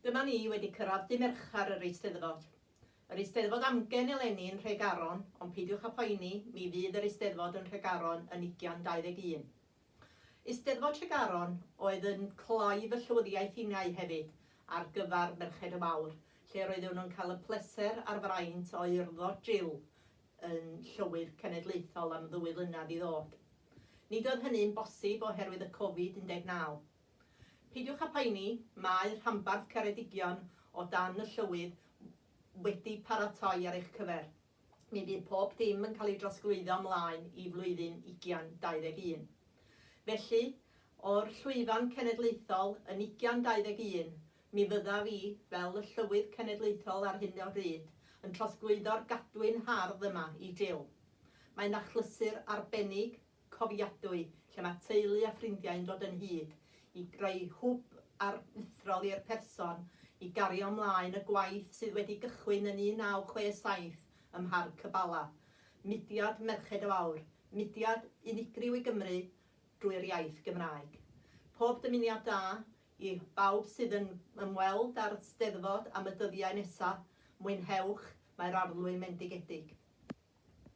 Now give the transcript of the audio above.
Dyma ni wedi cyrraedd dy Merchar yr Eisteddfod. Yr Eisteddfod amgen eleni yn Nhregaron, ond peidiwch â poeni, mi fydd yr Eisteddfod yn Nhregaron yn 2021. Eisteddfod Tregaron oedd yn cloi fy llywyddiaeth innau hefyd ar gyfer Merched y Mawr, lle roedden nhw'n cael y pleser a'r fraint o urddo Jill yn llywydd cenedlaethol am 2 flynedd i ddod. Nid oedd hynny'n bosib oherwydd y Covid-19. Peidiwch â poeni, mae rhanbarth Ceredigion o dan y llywydd wedi paratoi ar eich cyfer. Mi fydd pob dim yn cael ei drosglwyddo ymlaen i flwyddyn 2021. Felly, o'r llwyfan cenedlaethol yn 2021, mi fydda fi, fel y llywydd cenedlaethol ar hyn o bryd, yn trosglwyddo'r gadwyn hardd yma i Jill. Mae'n achlysur arbennig, cofiadwy, lle mae teulu a ffrindiau yn dod yn hyd, i greu hwb aruthrol i'r person i gario ymlaen y gwaith sydd wedi gychwyn yn 1967 ym Mharc Cybala. Mudiad Merched y Mawr, mudiad unigryw i Gymru drwy'r iaith Gymraeg. Pob dymuniad da i bawb sydd yn ymweld â'r Steddfod am y dyddiau nesaf. Mwynhewch, mae'r arlwyn mendigedig.